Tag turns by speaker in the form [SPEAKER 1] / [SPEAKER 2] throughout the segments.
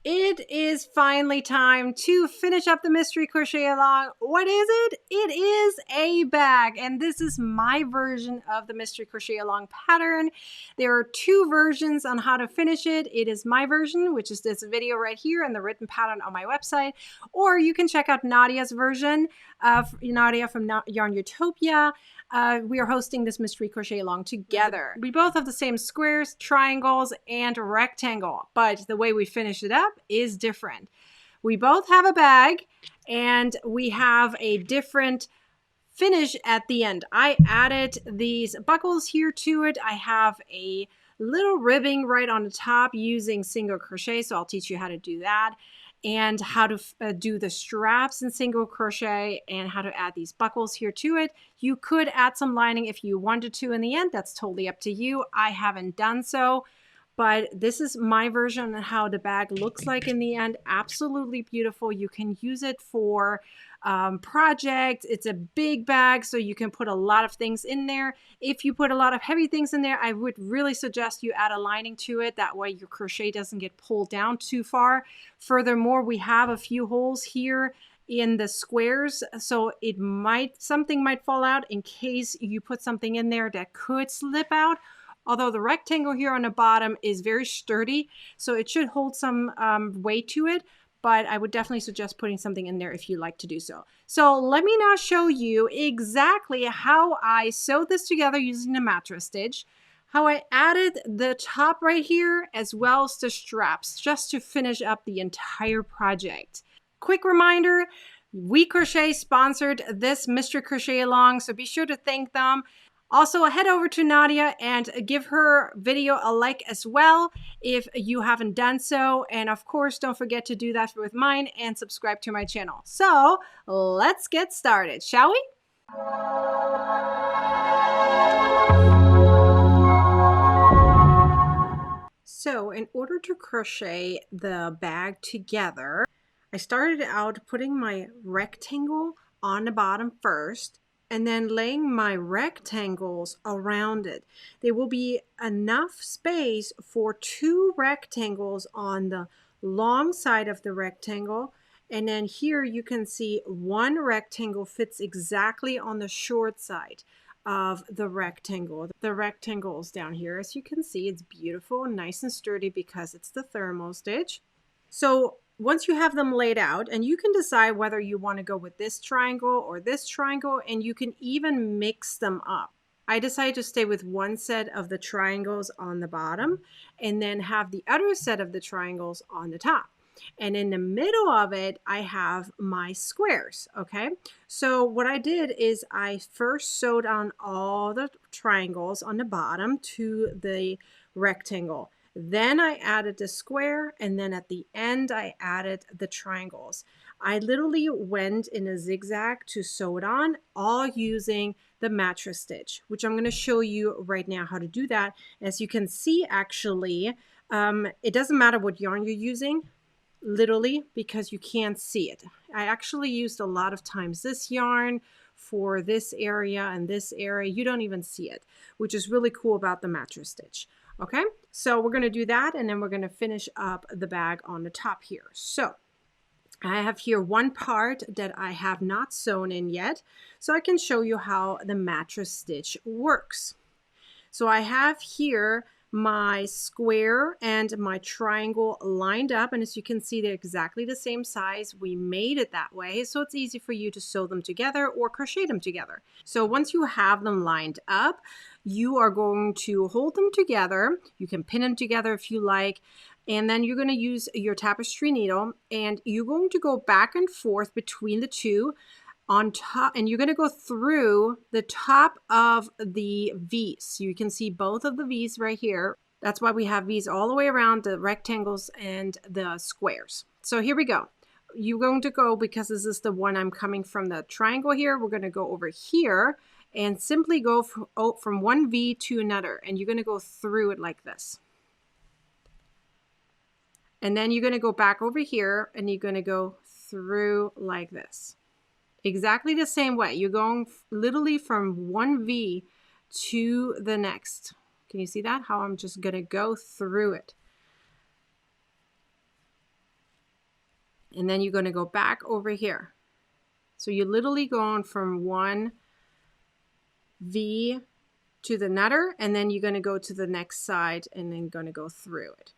[SPEAKER 1] It is finally time to finish up the mystery crochet along. What is it? It is a bag, and this is my version of the mystery crochet along pattern. There are two versions on how to finish it. It is my version, which is this video right here and the written pattern on my website, or you can check out Nadia's version of Nadia from Yarn Utopia. We are hosting this mystery crochet along together. We both have the same squares, triangles, and rectangle, but the way we finish it up is different. We both have a bag and we have a different finish at the end. I added these buckles here to it. I have a little ribbing right on the top using single crochet, so I'll teach you how to do that, and how to do the straps in single crochet, and how to add these buckles here to it. You could add some lining if you wanted to in the end. That's totally up to you. I haven't done so, but this is my version of how the bag looks like in the end. Absolutely beautiful. You can use it for projects. It's a big bag, so you can put a lot of things in there. If you put a lot of heavy things in there, I would really suggest you add a lining to it. That way your crochet doesn't get pulled down too far. Furthermore, we have a few holes here in the squares, so something might fall out in case you put something in there that could slip out. Although the rectangle here on the bottom is very sturdy, so it should hold some weight to it, but I would definitely suggest putting something in there if you like to do so. So let me now show you exactly how I sewed this together using the mattress stitch, how I added the top right here as well as the straps just to finish up the entire project. Quick reminder, We Crochet sponsored this mystery crochet along, so be sure to thank them. Also, head over to Nadia and give her video a like as well if you haven't done so. And of course, don't forget to do that with mine and subscribe to my channel. So let's get started, shall we? So in order to crochet the bag together, I started out putting my rectangle on the bottom first, and then laying my rectangles around it. There will be enough space for two rectangles on the long side of the rectangle, and then here you can see one rectangle fits exactly on the short side of the rectangle. The rectangle is down here. As you can see, it's beautiful and nice and sturdy because it's the thermal stitch. So once you have them laid out, and you can decide whether you want to go with this triangle or this triangle, and you can even mix them up. I decided to stay with one set of the triangles on the bottom and then have the other set of the triangles on the top. And in the middle of it, I have my squares, okay? So what I did is I first sewed on all the triangles on the bottom to the rectangle. Then I added the square, and then at the end I added the triangles. I literally went in a zigzag to sew it on, all using the mattress stitch, which I'm going to show you right now how to do that. As you can see, actually, it doesn't matter what yarn you're using, literally, because you can't see it. I actually used a lot of times this yarn for this area and this area. You don't even see it, which is really cool about the mattress stitch. Okay, so we're going to do that, and then we're going to finish up the bag on the top here. So I have here one part that I have not sewn in yet, so I can show you how the mattress stitch works. So I have here my square and my triangle lined up, and as you can see, they're exactly the same size. We made it that way, so it's easy for you to sew them together or crochet them together. So once you have them lined up, you are going to hold them together. You can pin them together if you like, and then you're going to use your tapestry needle, and you're going to go back and forth between the two on top, and you're going to go through the top of the V's. So you can see both of the V's right here. That's why we have V's all the way around the rectangles and the squares. So here we go. You're going to go, because this is the one I'm coming from the triangle here, we're going to go over here and simply go from one V to another, and you're going to go through it like this. And then you're going to go back over here, and you're going to go through like this. Exactly the same way. You're going literally from one V to the next. Can you see that? How I'm just going to go through it. And then you're going to go back over here. So you're literally going from one V to the nutter, and then you're going to go to the next side and then going to go through it.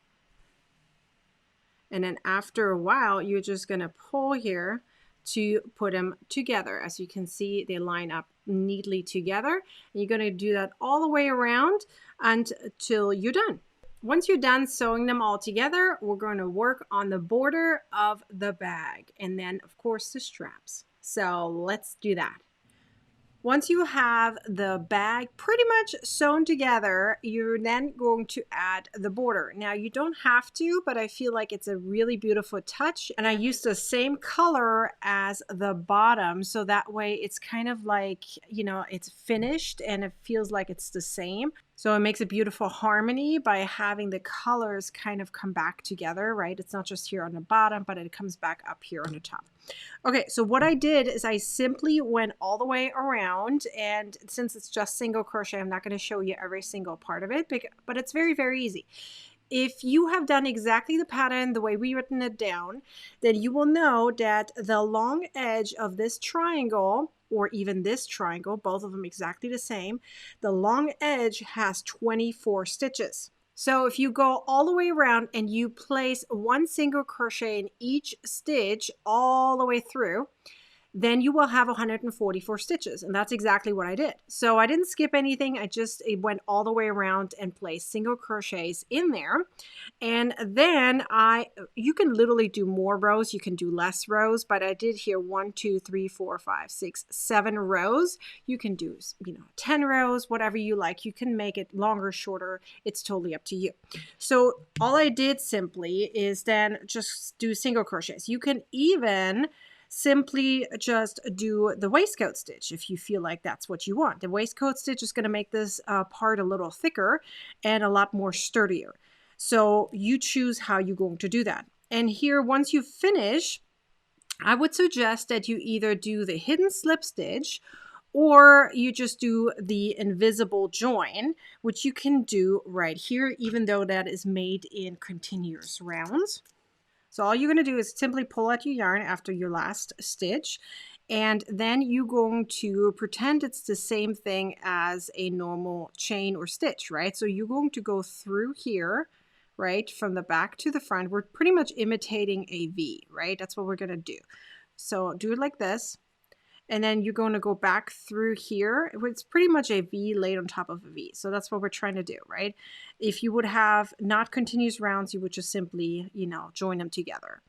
[SPEAKER 1] And then after a while, you're just going to pull here to put them together. As you can see, they line up neatly together. And you're going to do that all the way around until you're done. Once you're done sewing them all together, we're going to work on the border of the bag and then, of course, the straps. So let's do that. Once you have the bag pretty much sewn together, you're then going to add the border. Now, you don't have to, but I feel like it's a really beautiful touch. And I used the same color as the bottom, so that way it's kind of like, you know, it's finished and it feels like it's the same. So it makes a beautiful harmony by having the colors kind of come back together, right? It's not just here on the bottom, but it comes back up here on the top. Okay, so what I did is I simply went all the way around, and since it's just single crochet, I'm not going to show you every single part of it, but it's very, very easy. If you have done exactly the pattern the way we written it down, then you will know that the long edge of this triangle, or even this triangle, both of them exactly the same, the long edge has 24 stitches. So if you go all the way around and you place one single crochet in each stitch all the way through, then you will have 144 stitches. And that's exactly what I did. So I didn't skip anything. It went all the way around and placed single crochets in there. And then you can literally do more rows. You can do less rows, but I did here 1, 2, 3, 4, 5, 6, 7 rows. You can do, 10 rows, whatever you like. You can make it longer, shorter. It's totally up to you. So all I did simply is then just do single crochets. You can even simply just do the waistcoat stitch if you feel like that's what you want. The waistcoat stitch is going to make this part a little thicker and a lot more sturdier. So you choose how you're going to do that. And here, once you finish, I would suggest that you either do the hidden slip stitch or you just do the invisible join, which you can do right here, even though that is made in continuous rounds. So all you're going to do is simply pull out your yarn after your last stitch, and then you're going to pretend it's the same thing as a normal chain or stitch, right? So you're going to go through here, right, from the back to the front. We're pretty much imitating a V, right? That's what we're going to do. So do it like this. And then you're going to go back through here. It's pretty much a V laid on top of a V. So that's what we're trying to do, right? If you would have not continuous rounds, you would just simply, join them together.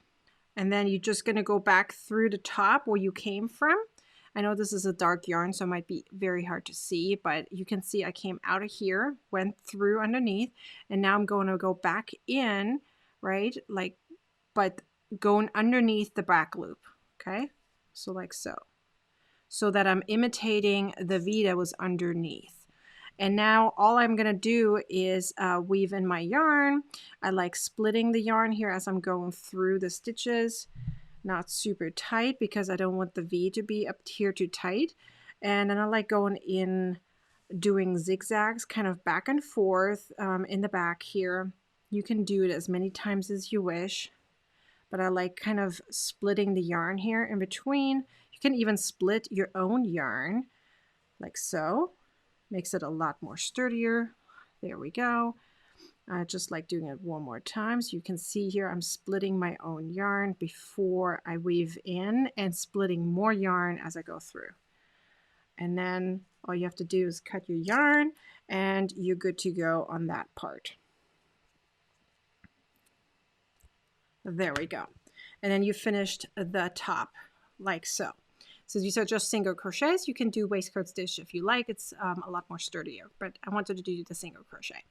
[SPEAKER 1] And then you're just going to go back through the top where you came from. I know this is a dark yarn, so it might be very hard to see, but you can see I came out of here, went through underneath, and now I'm going to go back in, right? But going underneath the back loop, okay? So like so. So that I'm imitating the V that was underneath. And now all I'm going to do is weave in my yarn. I like splitting the yarn here as I'm going through the stitches. Not super tight because I don't want the V to be up here too tight. And then I like going in, doing zigzags kind of back and forth in the back here. You can do it as many times as you wish. But I like kind of splitting the yarn here in between. You can even split your own yarn like so. Makes it a lot more sturdier. There we go. I just like doing it one more time. So you can see here I'm splitting my own yarn before I weave in and splitting more yarn as I go through. And then all you have to do is cut your yarn and you're good to go on that part. There we go. And then you finished the top like so. So these are just single crochets. You can do waistcoat stitch if you like. It's a lot more sturdier, but I wanted to do the single crochet.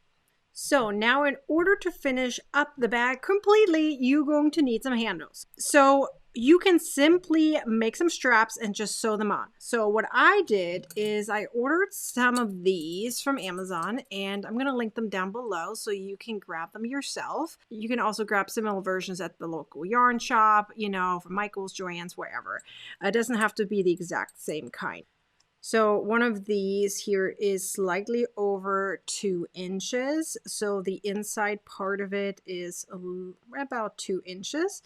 [SPEAKER 1] So now in order to finish up the bag completely, you're going to need some handles. So you can simply make some straps and just sew them on. So what I did is I ordered some of these from Amazon, and I'm going to link them down below so you can grab them yourself. You can also grab similar versions at the local yarn shop, from Michael's, Joann's, wherever. It doesn't have to be the exact same kind. So one of these here is slightly over 2 inches. So the inside part of it is about 2 inches.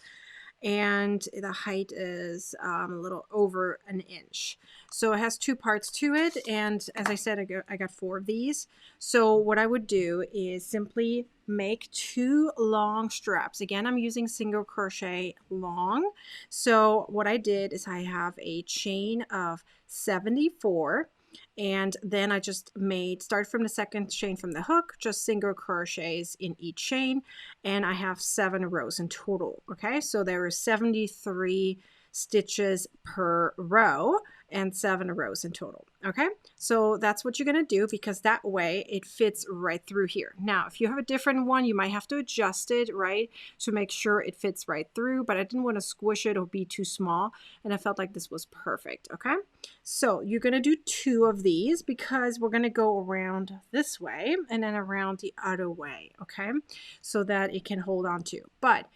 [SPEAKER 1] and the height is a little over an inch. So it has two parts to it, and as I said, I got 4 of these. So what I would do is simply make 2 long straps. Again, I'm using single crochet long. So what I did is I have a chain of 74, and then I just start from the second chain from the hook, just single crochets in each chain, and I have 7 rows in total. Okay, so there are 73 stitches per row and 7 rows in total. Okay, so that's what you're going to do, because that way it fits right through here. Now, if you have a different one, you might have to adjust it, right, to make sure it fits right through, but I didn't want to squish it or be too small, and I felt like this was perfect. Okay, so you're going to do 2 of these, because we're going to go around this way and then around the other way. Okay, so that it can hold on to. But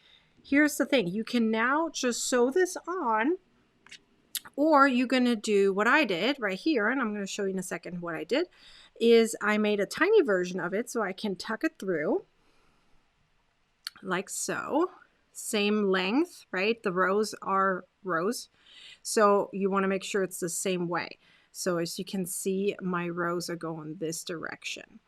[SPEAKER 1] here's the thing, you can now just sew this on, or you're going to do what I did right here, and I'm going to show you in a second what I did, is I made a tiny version of it so I can tuck it through like so. Same length, right? The rows are rows. So you want to make sure it's the same way. So as you can see, my rows are going this direction.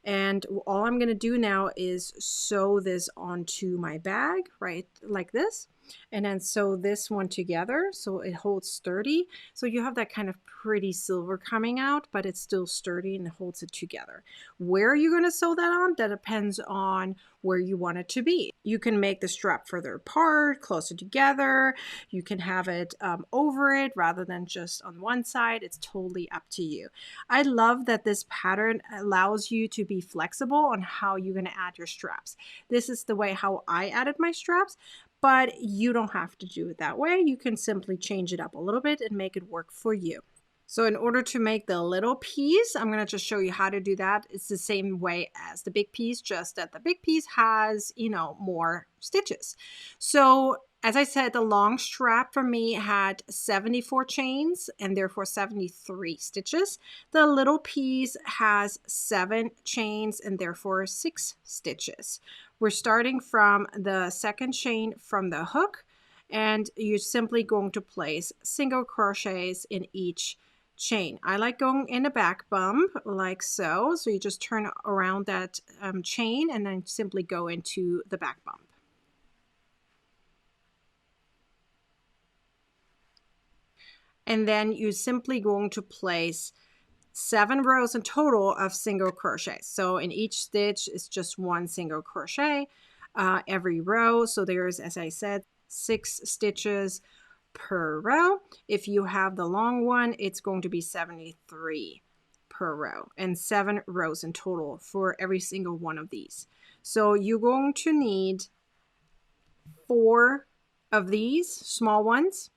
[SPEAKER 1] And all I'm going to do now is sew this onto my bag, right, like this, and then sew this one together so it holds sturdy. So you have that kind of pretty silver coming out, but it's still sturdy and it holds it together. Where are you going to sew that on? That depends on where you want it to be. You can make the strap further apart, closer together. You can have it over it rather than just on one side. It's totally up to you. I love that this pattern allows you to be flexible on how you're going to add your straps. This is the way how I added my straps, but you don't have to do it that way. You can simply change it up a little bit and make it work for you. So in order to make the little piece, I'm going to just show you how to do that. It's the same way as the big piece, just that the big piece has, more stitches. So as I said, the long strap for me had 74 chains and therefore 73 stitches. The little piece has 7 chains and therefore 6 stitches. We're starting from the second chain from the hook, and you're simply going to place single crochets in each chain. I like going in a back bump like so. So you just turn around that chain and then simply go into the back bump. And then you're simply going to place 7 rows in total of single crochet. So in each stitch is just 1 single crochet every row. So there's, as I said, 6 stitches per row. If you have the long one, it's going to be 73 per row and 7 rows in total for every single one of these. So you're going to need 4 of these small ones,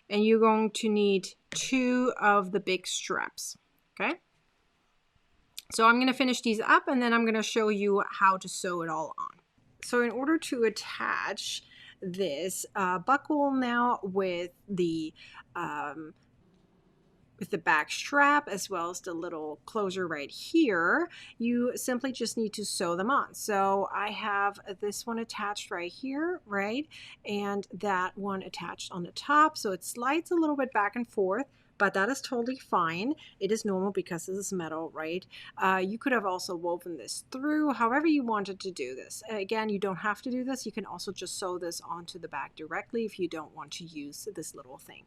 [SPEAKER 1] and you're going to need 2 of the big straps. Okay, so I'm going to finish these up and then I'm going to show you how to sew it all on. So in order to attach this buckle now with the back strap as well as the little closure right here, you simply just need to sew them on. So I have this one attached right here, right, and that one attached on the top, so it slides a little bit back and forth, but that is totally fine. It is normal because this is metal, right? You could have also woven this through, however you wanted to do this. Again, you don't have to do this. You can also just sew this onto the back directly if you don't want to use this little thing.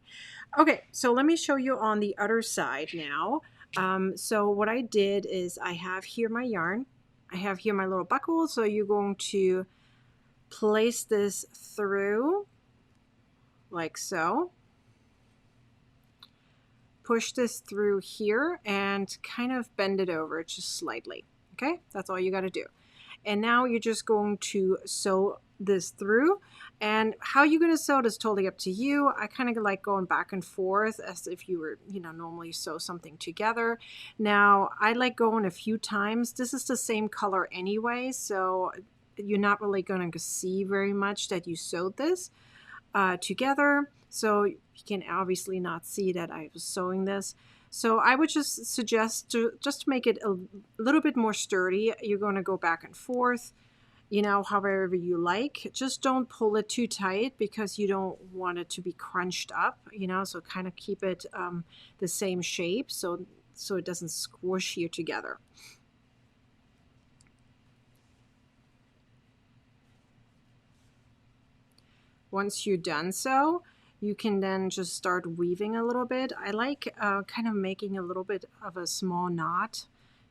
[SPEAKER 1] Okay, so let me show you on the other side now. So what I did is I have here my yarn. I have here my little buckle. So you're going to place this through like so. Push this through here and kind of bend it over just slightly. Okay, that's all you got to do. And now you're just going to sew this through, and how you're going to sew it is totally up to you. I kind of like going back and forth as if you were, normally sew something together. Now I like going a few times. This is the same color anyway, so you're not really going to see very much that you sewed this together. So you can obviously not see that I was sewing this. So I would just suggest just to make it a little bit more sturdy, you're going to go back and forth, you know, however you like. Just don't pull it too tight because you don't want it to be crunched up, you know, so kind of keep it the same shape so it doesn't squish you together. Once you're done so, you can then just start weaving a little bit. I like kind of making a little bit of a small knot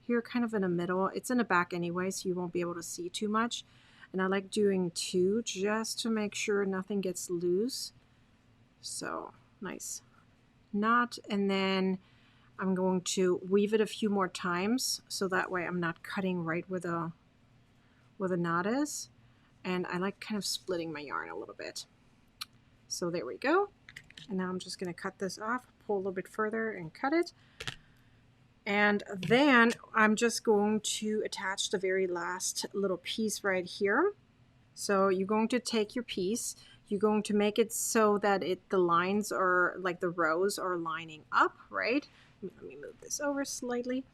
[SPEAKER 1] here, kind of in the middle. It's in the back anyway, so you won't be able to see too much. And I like doing 2 just to make sure nothing gets loose. So nice knot, and then I'm going to weave it a few more times so that way I'm not cutting right where the knot is. And I like kind of splitting my yarn a little bit. So there we go. And now I'm just going to cut this off, pull a little bit further and cut it. And then I'm just going to attach the very last little piece right here. So you're going to take your piece, you're going to make it so that the lines are like the rows are lining up, right? Let me move this over slightly.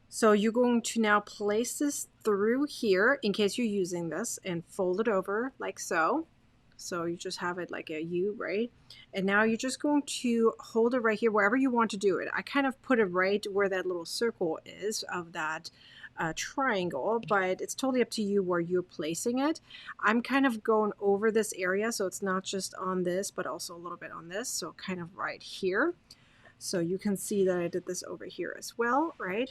[SPEAKER 1] So you're going to now place this through here in case you're using this and fold it over like so. So you just have it like a U, right? And now you're just going to hold it right here wherever you want to do it. I kind of put it right where that little circle is of that triangle, but it's totally up to you where you're placing it. I'm kind of going over this area, so it's not just on this, but also a little bit on this. So kind of right here. So you can see that I did this over here as well, right?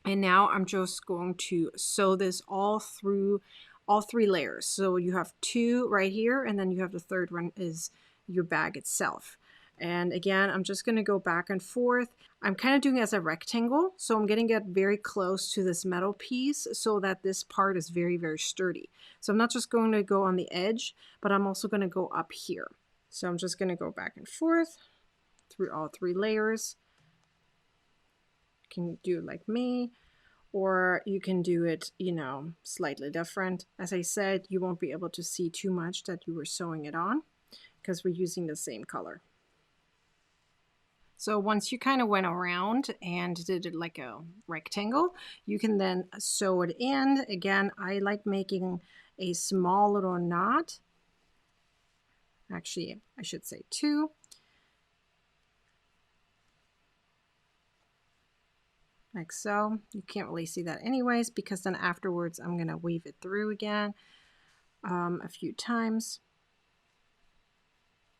[SPEAKER 1] And now I'm just going to sew this all through all 3 layers. So you have 2 right here, and then you have the third one is your bag itself. And again, I'm just going to go back and forth. I'm kind of doing it as a rectangle, so I'm getting it very close to this metal piece so that this part is very, very sturdy. So I'm not just going to go on the edge, but I'm also going to go up here. So I'm just going to go back and forth through all 3 layers. You can do it like me, or you can do it, you know, slightly different. As I said, you won't be able to see too much that you were sewing it on because we're using the same color. So once you kind of went around and did it like a rectangle, you can then sew it in. Again, I like making a small little knot. Actually, I should say 2. Like so. You can't really see that anyways because then afterwards I'm going to weave it through again a few times.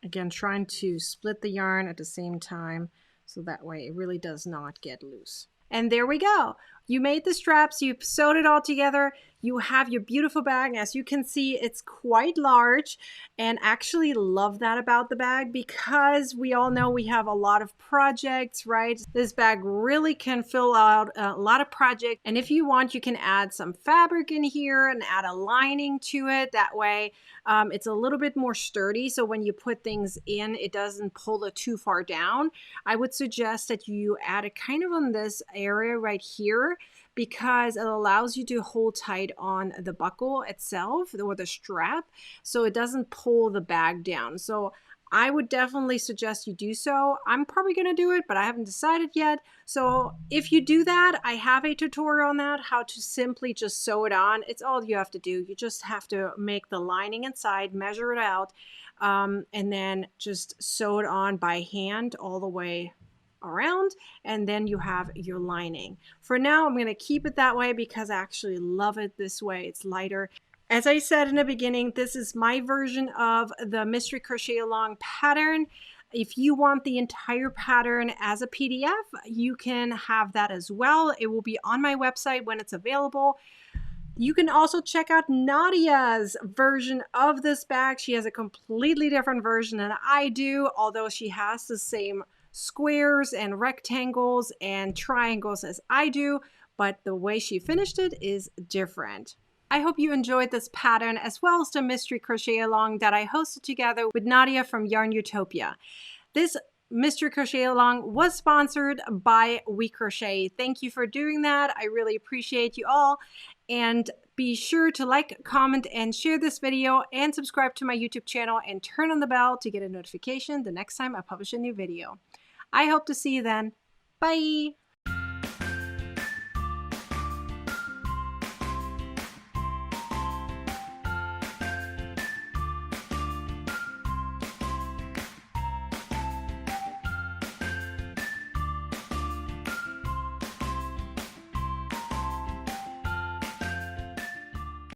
[SPEAKER 1] Again, trying to split the yarn at the same time so that way it really does not get loose. And there we go. You made the straps, you sewed it all together, you have your beautiful bag. As you can see, it's quite large, and actually love that about the bag because we all know we have a lot of projects, right? This bag really can fill out a lot of projects, and if you want, you can add some fabric in here and add a lining to it. That way it's a little bit more sturdy, so when you put things in, it doesn't pull it too far down. I would suggest that you add it kind of on this area right here because it allows you to hold tight on the buckle itself or the strap so it doesn't pull the bag down. So I would definitely suggest you do so. I'm probably going to do it, but I haven't decided yet. So if you do that, I have a tutorial on that, how to simply just sew it on. It's all you have to do. You just have to make the lining inside, measure it out, and then just sew it on by hand all the way around, and then you have your lining. For now, I'm going to keep it that way because I actually love it this way. It's lighter. As I said in the beginning, this is my version of the Mystery Crochet Along pattern. If you want the entire pattern as a PDF, you can have that as well. It will be on my website when it's available. You can also check out Nadia's version of this bag. She has a completely different version than I do, although she has the same squares and rectangles and triangles as I do, but the way she finished it is different. I hope you enjoyed this pattern as well as the Mystery Crochet Along that I hosted together with Nadia from Yarn Utopia. This Mystery Crochet Along was sponsored by We Crochet. Thank you for doing that. I really appreciate you all. And be sure to like, comment, and share this video, and subscribe to my YouTube channel and turn on the bell to get a notification the next time I publish a new video. I hope to see you then. Bye!